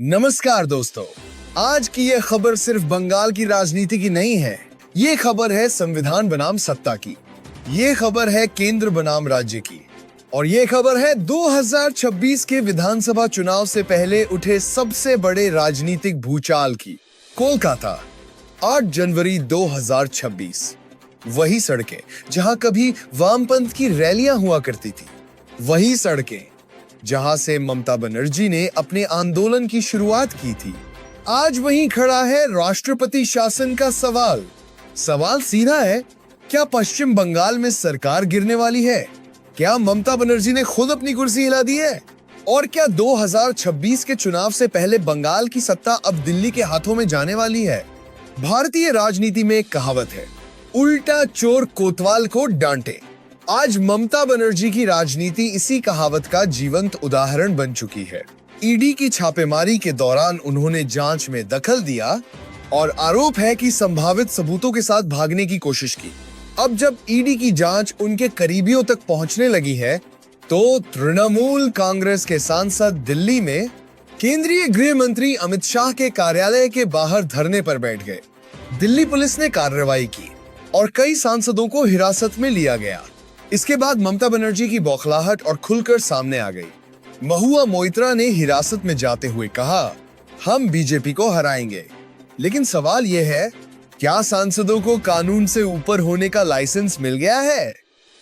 नमस्कार दोस्तों। आज की ये खबर सिर्फ बंगाल की राजनीति की नहीं है। ये खबर है संविधान बनाम सत्ता की। ये खबर है केंद्र बनाम राज्य की। और ये खबर है 2026 के विधानसभा चुनाव से पहले उठे सबसे बड़े राजनीतिक भूचाल की। कोलकाता, 8 जनवरी 2026। वही सड़कें जहां कभी वामपंथ की रैलियां हुआ करती थी, वही सड़कें जहां से ममता बनर्जी ने अपने आंदोलन की शुरुआत की थी। आज वहीं खड़ा है राष्ट्रपति शासन का सवाल। सवाल सीधा है, क्या पश्चिम बंगाल में सरकार गिरने वाली है? क्या ममता बनर्जी ने खुद अपनी कुर्सी हिला दी है? और क्या 2026 के चुनाव से पहले बंगाल की सत्ता अब दिल्ली के हाथों में जाने वाली है? भारतीय राजनीति में एक कहावत है, उल्टा चोर कोतवाल को डांटे। आज ममता बनर्जी की राजनीति इसी कहावत का जीवंत उदाहरण बन चुकी है। ईडी की छापेमारी के दौरान उन्होंने जांच में दखल दिया और आरोप है कि संभावित सबूतों के साथ भागने की कोशिश की। अब जब ईडी की जांच उनके करीबियों तक पहुंचने लगी है, तो तृणमूल कांग्रेस के सांसद दिल्ली में केंद्रीय गृह मंत्री अमित शाह के कार्यालय के बाहर धरने पर बैठ गए। दिल्ली पुलिस ने कार्रवाई की और कई सांसदों को हिरासत में लिया गया। इसके बाद ममता बनर्जी की बौखलाहट और खुलकर सामने आ गई। महुआ मोइत्रा ने हिरासत में जाते हुए कहा, हम बीजेपी को हराएंगे। लेकिन सवाल यह है, क्या सांसदों को कानून से ऊपर होने का लाइसेंस मिल गया है?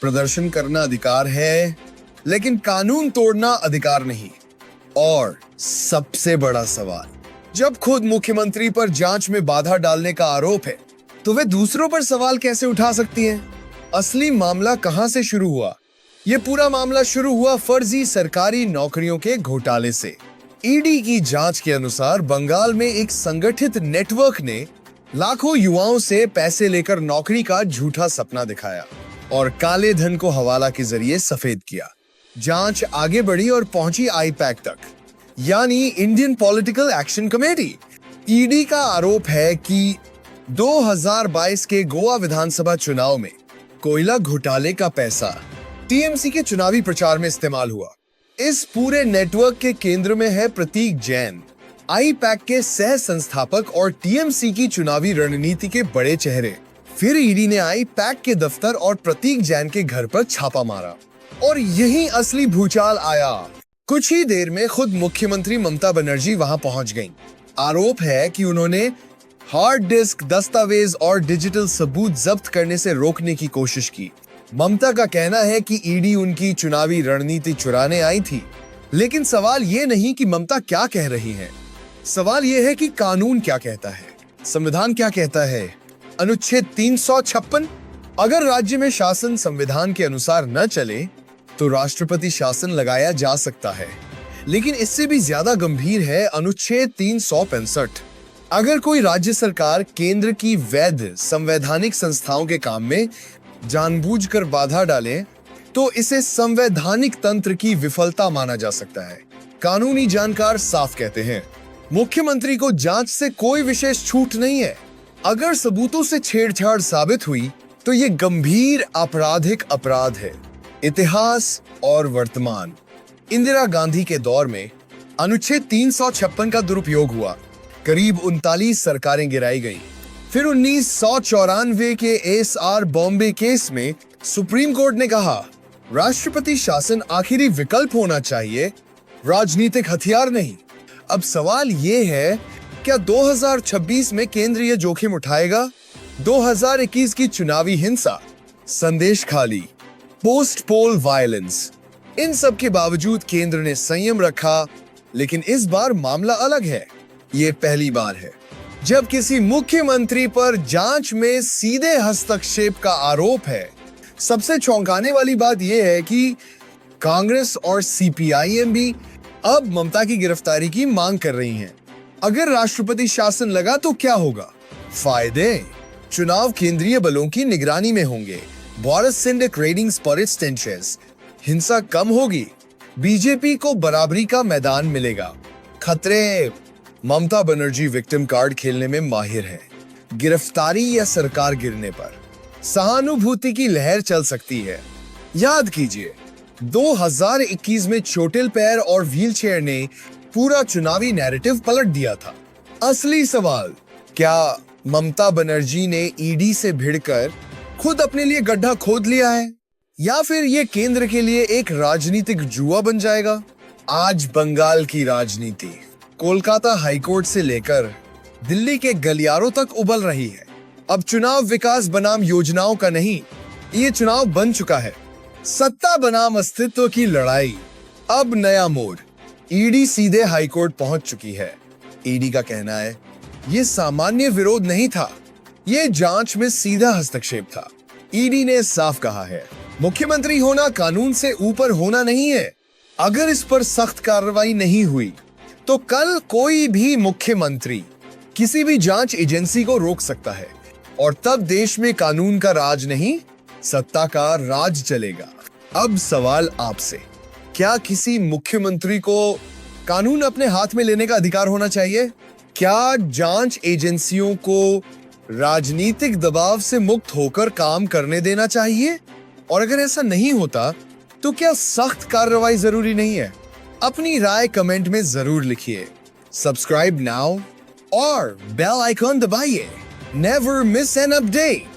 प्रदर्शन करना अधिकार है, लेकिन कानून तोड़ना अधिकार नहीं। और सबसे बड़ा सवाल, जब खुद मुख्यमंत्री पर जांच में बाधा डालने का आरोप है, तो वे दूसरों पर सवाल कैसे उठा सकती हैं? असली मामला कहां से शुरू हुआ? यह पूरा मामला शुरू हुआ फर्जी सरकारी नौकरियों के घोटाले से। ईडी की जांच के अनुसार बंगाल में एक संगठित नेटवर्क ने लाखों युवाओं से पैसे लेकर नौकरी का झूठा सपना दिखाया और काले धन को हवाला के जरिए सफेद किया। जांच आगे बढ़ी और पहुंची आईपैक तक, यानी Indian political action committee. ED का आरोप है कि 2022 के गोवा विधानसभा चुनाव में कोयला घोटाले का पैसा टीएमसी के चुनावी प्रचार में इस्तेमाल हुआ। इस पूरे नेटवर्क के केंद्र में है प्रतीक जैन, आईपैक के सह संस्थापक और टीएमसी की चुनावी रणनीति के बड़े चेहरे। फिर ईडी ने आईपैक के दफ्तर और प्रतीक जैन के घर पर छापा मारा और यही असली भूचाल आया। कुछ ही देर में खुद मुख्यमंत्री ममता बनर्जी वहां पहुंच गईं। आरोप है कि उन्होंने हार्ड डिस्क, दस्तावेज और डिजिटल सबूत जब्त करने से रोकने की कोशिश की। ममता का कहना है कि ईडी उनकी चुनावी रणनीति चुराने आई थी। लेकिन सवाल ये नहीं कि ममता क्या कह रही हैं। सवाल ये है कि कानून क्या कहता है, संविधान क्या कहता है। अनुच्छेद 356, अगर राज्य में शासन संविधान के अनुसार न चले तो राष्ट्रपति शासन लगाया जा सकता है। लेकिन इससे भी ज्यादा गंभीर है अनुच्छेद 365। अगर कोई राज्य सरकार केंद्र की वैध संवैधानिक संस्थाओं के काम में जानबूझकर बाधा डाले, तो इसे संवैधानिक तंत्र की विफलता माना जा सकता है। कानूनी जानकार साफ कहते हैं, मुख्यमंत्री को जांच से कोई विशेष छूट नहीं है। अगर सबूतों से छेड़छाड़ साबित हुई तो ये गंभीर आपराधिक अपराध है। इतिहास और वर्तमान। इंदिरा गांधी के दौर में अनुच्छेद 356 का दुरुपयोग हुआ। करीब 39 सरकारें गिराई गईं। फिर 1994 के एसआर बॉम्बे केस में सुप्रीम कोर्ट ने कहा, राष्ट्रपति शासन आखिरी विकल्प होना चाहिए, राजनीतिक हथियार नहीं। अब सवाल ये है, क्या 2026 में केंद्र ये जोखिम उठाएगा? 2021 की चुनावी हिंसा, संदेश खाली, पोस्ट पोल वायलेंस, इन सब के बावजूद केंद्र ने संयम रखा। लेकिन इस बार मामला अलग है। ये पहली बार है जब किसी मुख्यमंत्री पर जांच में सीधे हस्तक्षेप का आरोप है। सबसे चौंकाने वाली बात यह है कि कांग्रेस और सीपीआईएम भी अब ममता की गिरफ्तारी की मांग कर रही हैं। अगर राष्ट्रपति शासन लगा तो क्या होगा? फायदे, चुनाव केंद्रीय बलों की निगरानी में होंगे, बोरिस सिंडिक रेटिंग्स पर एक्सटेंशंस, हिंसा कम होगी, बीजेपी को बराबरी का मैदान मिलेगा। खतरे, ममता बनर्जी विक्टिम कार्ड खेलने में माहिर है। गिरफ्तारी या सरकार गिरने पर सहानुभूति की लहर चल सकती है। याद कीजिए, 2021 में चोटिल पैर और व्हीलचेयर ने पूरा चुनावी नैरेटिव पलट दिया था। असली सवाल, क्या ममता बनर्जी ने ईडी से भिड़कर खुद अपने लिए गड्ढा खोद लिया है, या फिर ये केंद्र के लिए एक राजनीतिक जुआ बन जाएगा? आज बंगाल की राजनीति कोलकाता हाईकोर्ट से लेकर दिल्ली के गलियारों तक उबल रही है। अब चुनाव विकास बनाम योजनाओं का नहीं, ये चुनाव बन चुका है सत्ता बनाम अस्तित्व की लड़ाई। अब नया मोड़, ईडी सीधे हाईकोर्ट पहुंच चुकी है। ईडी का कहना है ये सामान्य विरोध नहीं था, ये जांच में सीधा हस्तक्षेप था। ईडी ने साफ कहा है मुख्यमंत्री होना कानून से ऊपर होना नहीं है। अगर इस पर सख्त कार्रवाई नहीं हुई तो कल कोई भी मुख्यमंत्री किसी भी जांच एजेंसी को रोक सकता है, और तब देश में कानून का राज नहीं, सत्ता का राज चलेगा। अब सवाल आपसे, क्या किसी मुख्यमंत्री को कानून अपने हाथ में लेने का अधिकार होना चाहिए? क्या जांच एजेंसियों को राजनीतिक दबाव से मुक्त होकर काम करने देना चाहिए? और अगर ऐसा नहीं होता तो क्या सख्त कार्रवाई जरूरी नहीं है? अपनी राय कमेंट में जरूर लिखिए। सब्सक्राइब नाउ और बेल आइकॉन दबाइए। Never miss an update.